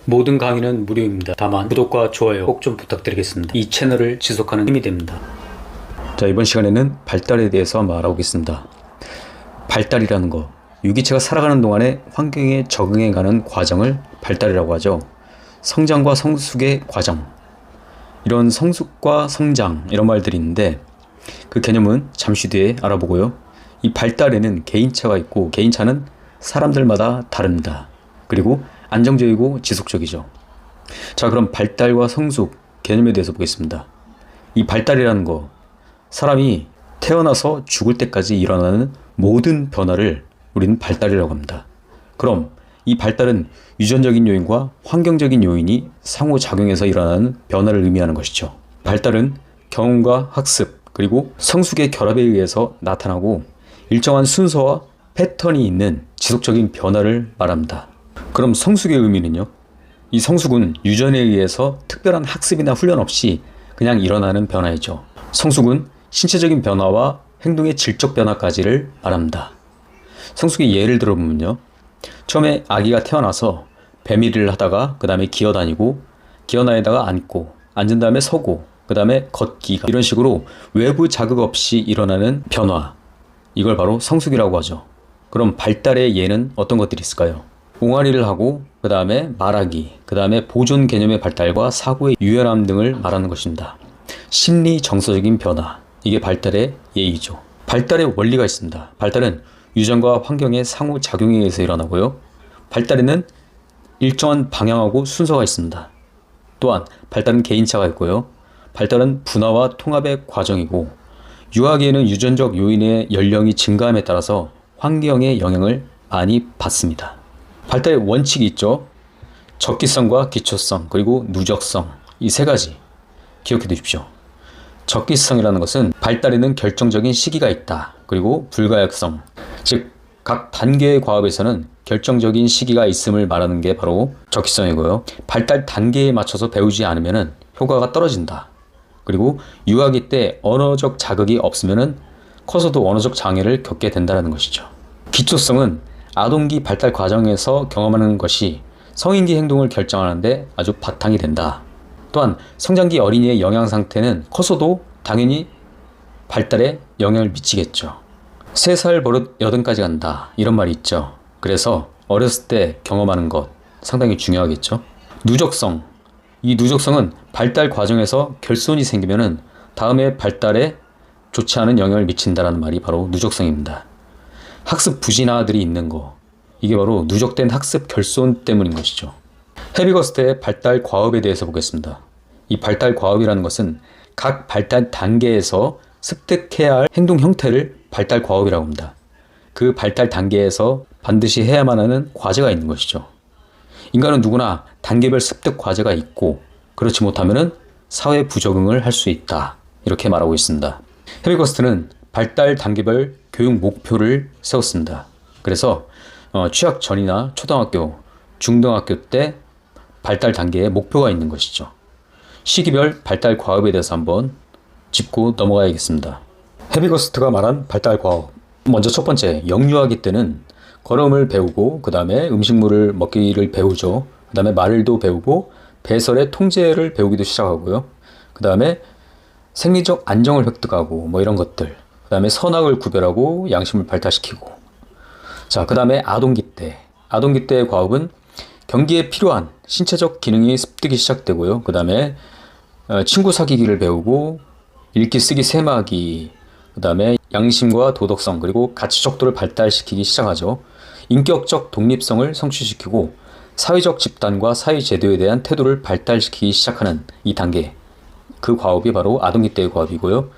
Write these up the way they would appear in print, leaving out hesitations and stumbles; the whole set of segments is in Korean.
모든 강의는 무료입니다. 다만 구독과 좋아요 꼭 좀 부탁드리겠습니다. 이 채널을 지속하는 힘이 됩니다. 자, 이번 시간에는 발달에 대해서 한번 알아보겠습니다. 발달이라는 거, 유기체가 살아가는 동안에 환경에 적응해가는 과정을 발달이라고 하죠. 성장과 성숙의 과정, 이런 성숙과 성장, 이런 말들이 있는데 그 개념은 잠시 뒤에 알아보고요. 이 발달에는 개인차가 있고 개인차는 사람들마다 다릅니다. 그리고 안정적이고 지속적이죠. 자, 그럼 발달과 성숙 개념에 대해서 보겠습니다. 이 발달이라는 거, 사람이 태어나서 죽을 때까지 일어나는 모든 변화를 우리는 발달이라고 합니다. 그럼 이 발달은 유전적인 요인과 환경적인 요인이 상호작용해서 일어나는 변화를 의미하는 것이죠. 발달은 경험과 학습 그리고 성숙의 결합에 의해서 나타나고 일정한 순서와 패턴이 있는 지속적인 변화를 말합니다. 그럼 성숙의 의미는요? 이 성숙은 유전에 의해서 특별한 학습이나 훈련 없이 그냥 일어나는 변화이죠. 성숙은 신체적인 변화와 행동의 질적 변화까지를 말합니다. 성숙의 예를 들어보면요. 처음에 아기가 태어나서 배밀이를 하다가 그 다음에 기어다니고 기어나에다가 앉고 앉은 다음에 서고 그 다음에 걷기, 이런 식으로 외부 자극 없이 일어나는 변화, 이걸 바로 성숙이라고 하죠. 그럼 발달의 예는 어떤 것들이 있을까요? 옹알이를 하고 그 다음에 말하기, 그 다음에 보존 개념의 발달과 사고의 유연함 등을 말하는 것입니다. 심리 정서적인 변화, 이게 발달의 예이죠. 발달의 원리가 있습니다. 발달은 유전과 환경의 상호작용에 의해서 일어나고요. 발달에는 일정한 방향하고 순서가 있습니다. 또한 발달은 개인차가 있고요. 발달은 분화와 통합의 과정이고, 유아기에는 유전적 요인의 연령이 증가함에 따라서 환경의 영향을 많이 받습니다. 발달의 원칙이 있죠. 적기성과 기초성, 그리고 누적성, 이 세 가지 기억해 두십시오. 적기성이라는 것은 발달에는 결정적인 시기가 있다. 그리고 불가역성, 즉 각 단계의 과업에서는 결정적인 시기가 있음을 말하는 게 바로 적기성이고요. 발달 단계에 맞춰서 배우지 않으면 효과가 떨어진다. 그리고 유아기 때 언어적 자극이 없으면 커서도 언어적 장애를 겪게 된다는 것이죠. 기초성은 아동기 발달 과정에서 경험하는 것이 성인기 행동을 결정하는데 아주 바탕이 된다. 또한 성장기 어린이의 영양 상태는 커서도 당연히 발달에 영향을 미치겠죠. 3살 버릇 8까지 간다, 이런 말이 있죠. 그래서 어렸을 때 경험하는 것 상당히 중요하겠죠. 누적성, 이 누적성은 발달 과정에서 결손이 생기면 다음에 발달에 좋지 않은 영향을 미친다는 말이 바로 누적성입니다. 학습 부진아들이 있는 거, 이게 바로 누적된 학습 결손 때문인 것이죠. 헤비거스트의 발달 과업에 대해서 보겠습니다. 이 발달 과업이라는 것은 각 발달 단계에서 습득해야 할 행동 형태를 발달 과업이라고 합니다. 그 발달 단계에서 반드시 해야만 하는 과제가 있는 것이죠. 인간은 누구나 단계별 습득 과제가 있고, 그렇지 못하면 사회 부적응을 할 수 있다, 이렇게 말하고 있습니다. 헤비거스트는 발달 단계별 교육 목표를 세웠습니다. 그래서 취학 전이나 초등학교, 중등학교 때 발달 단계에 목표가 있는 것이죠. 시기별 발달 과업에 대해서 한번 짚고 넘어가야겠습니다. 헤비거스트가 말한 발달 과업, 먼저 첫 번째, 영유아기 때는 걸음을 배우고 그 다음에 음식물을 먹기를 배우죠. 그 다음에 말도 배우고 배설의 통제를 배우기도 시작하고요. 그 다음에 생리적 안정을 획득하고 이런 것들, 그 다음에 선악을 구별하고 양심을 발달시키고, 자, 그 다음에 아동기 때의 과업은 경기에 필요한 신체적 기능이 습득이 시작되고요. 그 다음에 친구 사귀기를 배우고 읽기 쓰기 세마기, 그 다음에 양심과 도덕성 그리고 가치적도를 발달시키기 시작하죠. 인격적 독립성을 성취시키고 사회적 집단과 사회제도에 대한 태도를 발달시키기 시작하는 이 단계, 그 과업이 바로 아동기 때의 과업이고요.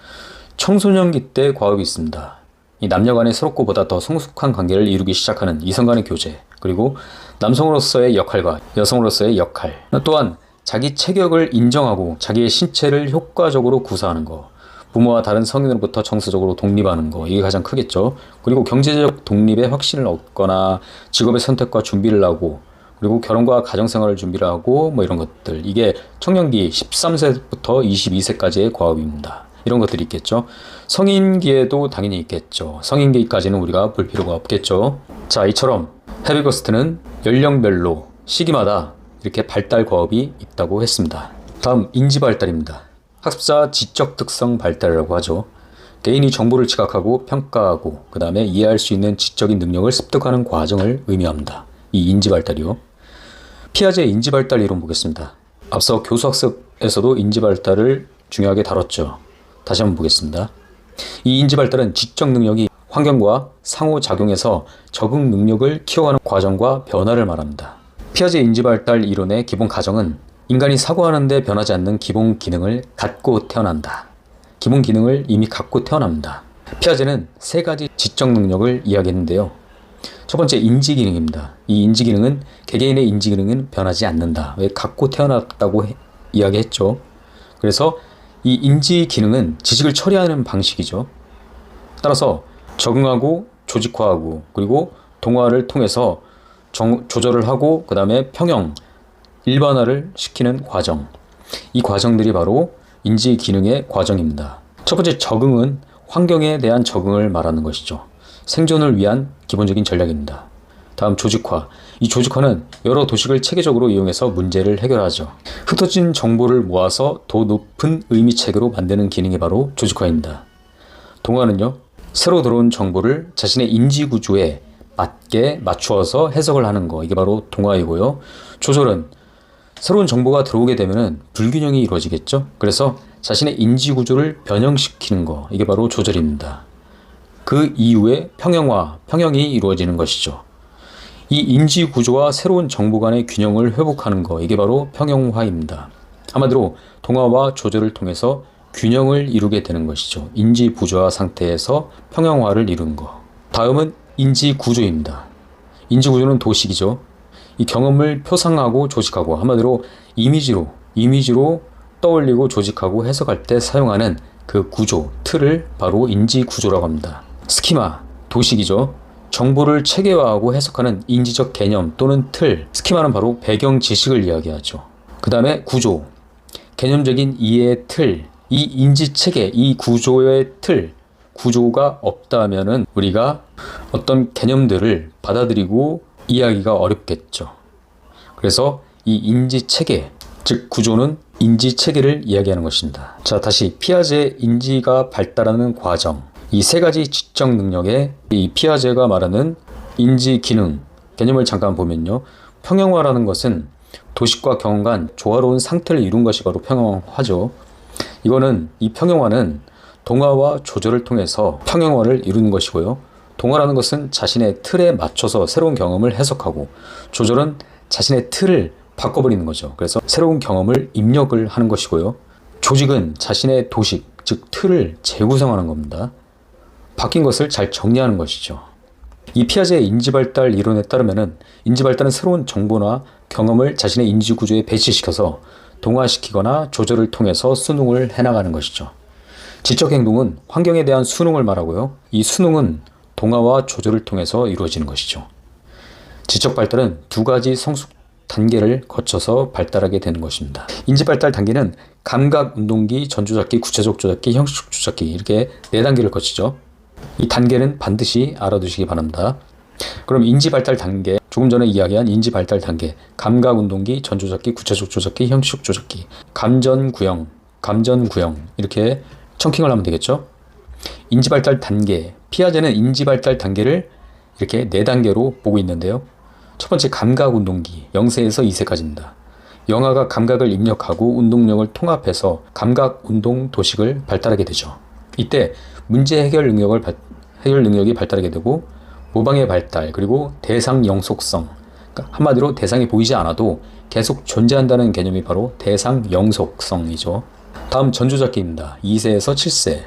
청소년기 때의 과업이 있습니다. 이 남녀 간의 서럽고 보다 더 성숙한 관계를 이루기 시작하는 이성 간의 교제, 그리고 남성으로서의 역할과 여성으로서의 역할, 또한 자기 체격을 인정하고 자기의 신체를 효과적으로 구사하는 것, 부모와 다른 성인으로부터 정서적으로 독립하는 것, 이게 가장 크겠죠. 그리고 경제적 독립의 확신을 얻거나 직업의 선택과 준비를 하고, 그리고 결혼과 가정생활을 준비를 하고 이런 것들, 이게 청년기 13세부터 22세까지의 과업입니다. 이런 것들이 있겠죠. 성인기에도 당연히 있겠죠. 성인기까지는 우리가 볼 필요가 없겠죠. 자, 이처럼 헤비거스트는 연령별로 시기마다 이렇게 발달 과업이 있다고 했습니다. 다음 인지 발달입니다. 학습자 지적 특성 발달이라고 하죠. 개인이 정보를 지각하고 평가하고 그 다음에 이해할 수 있는 지적인 능력을 습득하는 과정을 의미합니다. 이 인지 발달이요. 피아제의 인지 발달 이론 보겠습니다. 앞서 교수학습에서도 인지 발달을 중요하게 다뤘죠. 다시 한번 보겠습니다. 이 인지 발달은 지적 능력이 환경과 상호작용해서 적응 능력을 키워가는 과정과 변화를 말합니다. 피아제 인지 발달 이론의 기본 가정은 인간이 사고하는 데 변하지 않는 기본 기능을 갖고 태어난다. 기본 기능을 이미 갖고 태어납니다. 피아제는 세 가지 지적 능력을 이야기했는데요. 첫 번째 인지 기능입니다. 이 인지 기능은 개개인의 인지 기능은 변하지 않는다. 왜 갖고 태어났다고 이야기했죠. 그래서 이 인지 기능은 지식을 처리하는 방식이죠. 따라서 적응하고 조직화하고 그리고 동화를 통해서 조절을 하고 그 다음에 평형, 일반화를 시키는 과정. 이 과정들이 바로 인지 기능의 과정입니다. 첫 번째 적응은 환경에 대한 적응을 말하는 것이죠. 생존을 위한 기본적인 전략입니다. 다음 조직화. 이 조직화는 여러 도식을 체계적으로 이용해서 문제를 해결하죠. 흩어진 정보를 모아서 더 높은 의미 체계로 만드는 기능이 바로 조직화입니다. 동화는요. 새로 들어온 정보를 자신의 인지 구조에 맞게 맞추어서 해석을 하는 거. 이게 바로 동화이고요. 조절은 새로운 정보가 들어오게 되면 불균형이 이루어지겠죠. 그래서 자신의 인지 구조를 변형시키는 거. 이게 바로 조절입니다. 그 이후에 평형이 이루어지는 것이죠. 이 인지 구조와 새로운 정보 간의 균형을 회복하는 거. 이게 바로 평형화입니다. 한마디로 동화와 조절을 통해서 균형을 이루게 되는 것이죠. 인지 부조화 상태에서 평형화를 이루는 거. 다음은 인지 구조입니다. 인지 구조는 도식이죠. 이 경험을 표상하고 조직하고 한마디로 이미지로 떠올리고 조직하고 해석할 때 사용하는 그 구조, 틀을 바로 인지 구조라고 합니다. 스키마, 도식이죠. 정보를 체계화하고 해석하는 인지적 개념 또는 틀. 스키마는 바로 배경 지식을 이야기하죠. 그 다음에 구조, 개념적인 이해의 틀. 이 인지 체계, 이 구조의 틀, 구조가 없다면은 우리가 어떤 개념들을 받아들이고 이해하기가 어렵겠죠. 그래서 이 인지 체계, 즉 구조는 인지 체계를 이야기하는 것입니다. 자, 다시 피아제 인지가 발달하는 과정. 이 세 가지 지적 능력의 이 피아제가 말하는 인지 기능 개념을 잠깐 보면요. 평형화라는 것은 도식과 경험 간 조화로운 상태를 이룬 것이 바로 평형화죠. 이 평형화는 동화와 조절을 통해서 평형화를 이루는 것이고요. 동화라는 것은 자신의 틀에 맞춰서 새로운 경험을 해석하고 조절은 자신의 틀을 바꿔버리는 거죠. 그래서 새로운 경험을 입력을 하는 것이고요. 조직은 자신의 도식, 즉 틀을 재구성하는 겁니다. 바뀐 것을 잘 정리하는 것이죠. 이 피아제의 인지발달 이론에 따르면 인지발달은 새로운 정보나 경험을 자신의 인지구조에 배치시켜서 동화시키거나 조절을 통해서 수능을 해나가는 것이죠. 지적행동은 환경에 대한 수능을 말하고요. 이 수능은 동화와 조절을 통해서 이루어지는 것이죠. 지적발달은 두 가지 성숙 단계를 거쳐서 발달하게 되는 것입니다. 인지발달 단계는 감각, 운동기, 전조작기, 구체적 조작기, 형식 조작기 이렇게 4단계를 거치죠. 이 단계는 반드시 알아두시기 바랍니다. 그럼 인지발달 단계, 조금 전에 이야기한 인지발달 단계, 감각, 운동기, 전조작기, 구체적 조작기, 형식 조작기, 감전구형 이렇게 청킹을 하면 되겠죠. 인지발달 단계, 피아제는 인지발달 단계를 이렇게 4단계로 보고 있는데요. 첫 번째 감각운동기 0세에서 2세까지입니다. 영아가 감각을 입력하고 운동력을 통합해서 감각운동 도식을 발달하게 되죠. 이때 문제 해결 능력이 발달하게 되고 모방의 발달 그리고 대상 영속성, 그러니까 한마디로 대상이 보이지 않아도 계속 존재한다는 개념이 바로 대상 영속성이죠. 다음 전조작기입니다. 2세에서 7세.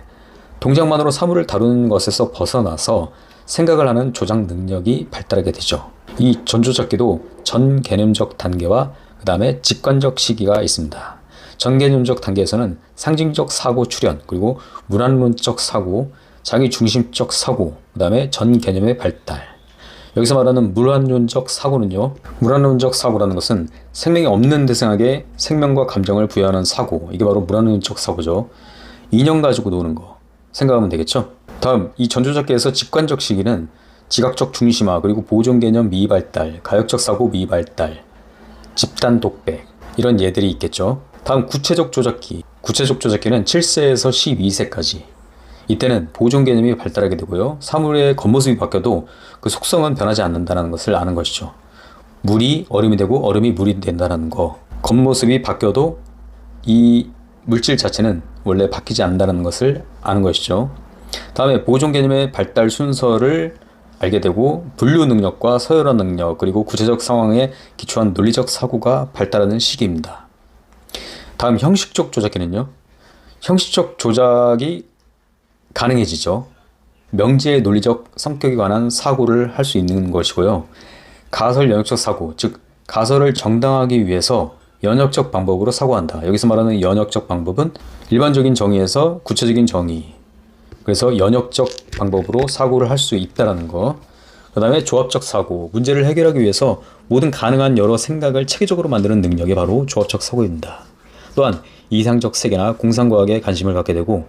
동작만으로 사물을 다루는 것에서 벗어나서 생각을 하는 조작 능력이 발달하게 되죠. 이 전조작기도 전개념적 단계와 그 다음에 직관적 시기가 있습니다. 전개념적 단계에서는 상징적 사고 출현, 그리고 문화론적 사고, 자기중심적 사고, 그 다음에 전개념의 발달. 여기서 말하는 문화론적 사고는요, 문화론적 사고라는 것은 생명이 없는 대상에게 생명과 감정을 부여하는 사고, 이게 바로 문화론적 사고죠. 인형 가지고 노는 거 생각하면 되겠죠. 다음, 이 전조작기에서 직관적 시기는 지각적 중심화, 그리고 보존 개념 미발달, 가역적 사고 미발달, 집단 독백 이런 예들이 있겠죠. 다음 구체적 조작기. 구체적 조작기는 7세에서 12세까지. 이때는 보존 개념이 발달하게 되고요. 사물의 겉모습이 바뀌어도 그 속성은 변하지 않는다는 것을 아는 것이죠. 물이 얼음이 되고 얼음이 물이 된다는 거. 겉모습이 바뀌어도 이 물질 자체는 원래 바뀌지 않는다는 것을 아는 것이죠. 다음에 보존 개념의 발달 순서를 알게 되고 분류 능력과 서열화 능력 그리고 구체적 상황에 기초한 논리적 사고가 발달하는 시기입니다. 다음 형식적 조작기는요. 형식적 조작이 가능해지죠. 명제의 논리적 성격에 관한 사고를 할 수 있는 것이고요. 가설 연역적 사고, 즉 가설을 정당화하기 위해서 연역적 방법으로 사고한다. 여기서 말하는 연역적 방법은 일반적인 정의에서 구체적인 정의, 그래서 연역적 방법으로 사고를 할 수 있다는 거. 그 다음에 조합적 사고, 문제를 해결하기 위해서 모든 가능한 여러 생각을 체계적으로 만드는 능력이 바로 조합적 사고입니다. 또한 이상적 세계나 공상과학에 관심을 갖게 되고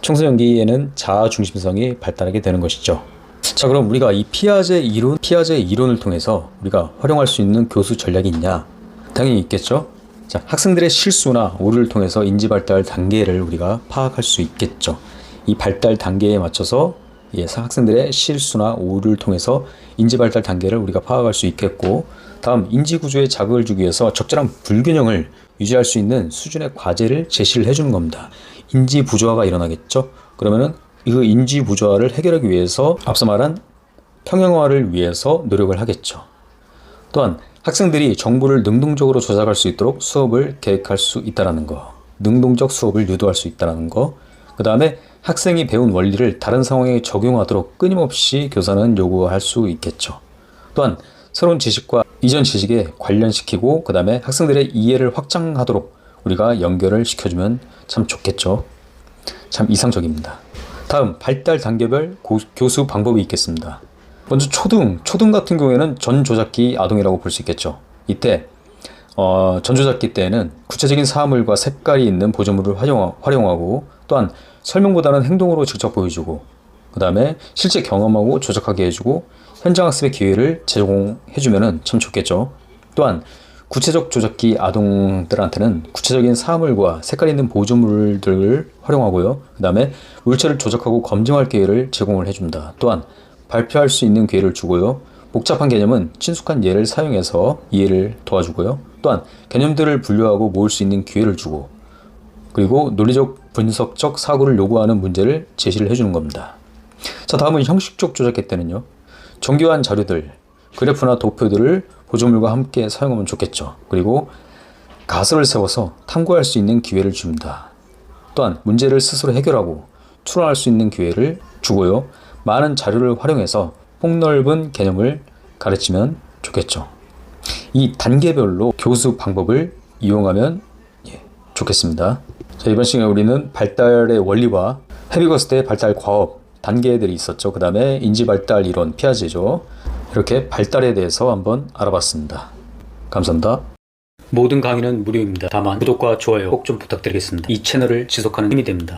청소년기에는 자아 중심성이 발달하게 되는 것이죠. 자, 그럼 우리가 이 피아제 이론을 통해서 우리가 활용할 수 있는 교수 전략이 있냐? 당연히 있겠죠. 자, 학생들의 실수나 오류를 통해서 인지 발달 단계를 우리가 파악할 수 있겠죠. 이 발달 단계에 맞춰서 학생들의 실수나 오류를 통해서 인지 발달 단계를 우리가 파악할 수 있겠고, 다음 인지 구조에 자극을 주기 위해서 적절한 불균형을 유지할 수 있는 수준의 과제를 제시를 해주는 겁니다. 인지 부조화가 일어나겠죠. 그러면은 그 인지 부조화를 해결하기 위해서 앞서 말한 평형화를 위해서 노력을 하겠죠. 또한 학생들이 정보를 능동적으로 조작할 수 있도록 수업을 계획할 수 있다는 거, 능동적 수업을 유도할 수 있다는 거. 그 다음에 학생이 배운 원리를 다른 상황에 적용하도록 끊임없이 교사는 요구할 수 있겠죠. 또한 새로운 지식과 이전 지식에 관련시키고 그 다음에 학생들의 이해를 확장하도록 우리가 연결을 시켜주면 참 좋겠죠. 참 이상적입니다. 다음 발달 단계별 교수 방법이 있겠습니다. 먼저 초등 같은 경우에는 전조작기 아동이라고 볼 수 있겠죠. 이때 전조작기 때에는 구체적인 사물과 색깔이 있는 보조물을 활용하고 또한 설명보다는 행동으로 직접 보여주고 그 다음에 실제 경험하고 조작하게 해주고 현장 학습의 기회를 제공해주면 참 좋겠죠. 또한 구체적 조작기 아동들한테는 구체적인 사물과 색깔 있는 보조물들을 활용하고요. 그 다음에 물체를 조작하고 검증할 기회를 제공을 해줍니다. 또한 발표할 수 있는 기회를 주고요. 복잡한 개념은 친숙한 예를 사용해서 이해를 도와주고요. 또한 개념들을 분류하고 모을 수 있는 기회를 주고 그리고 논리적 분석적 사고를 요구하는 문제를 제시를 해주는 겁니다. 자, 다음은 형식적 조작기 때는요. 정교한 자료들, 그래프나 도표들을 보조물과 함께 사용하면 좋겠죠. 그리고 가설을 세워서 탐구할 수 있는 기회를 줍니다. 또한 문제를 스스로 해결하고 추론할 수 있는 기회를 주고요. 많은 자료를 활용해서 폭넓은 개념을 가르치면 좋겠죠. 이 단계별로 교수 방법을 이용하면 좋겠습니다. 자, 이번 시간에 우리는 발달의 원리와 헤비거스트의 발달 과업 단계들이 있었죠. 그 다음에 인지발달 이론 피아제죠. 이렇게 발달에 대해서 한번 알아봤습니다. 감사합니다. 모든 강의는 무료입니다. 다만 구독과 좋아요 꼭 좀 부탁드리겠습니다. 이 채널을 지속하는 힘이 됩니다.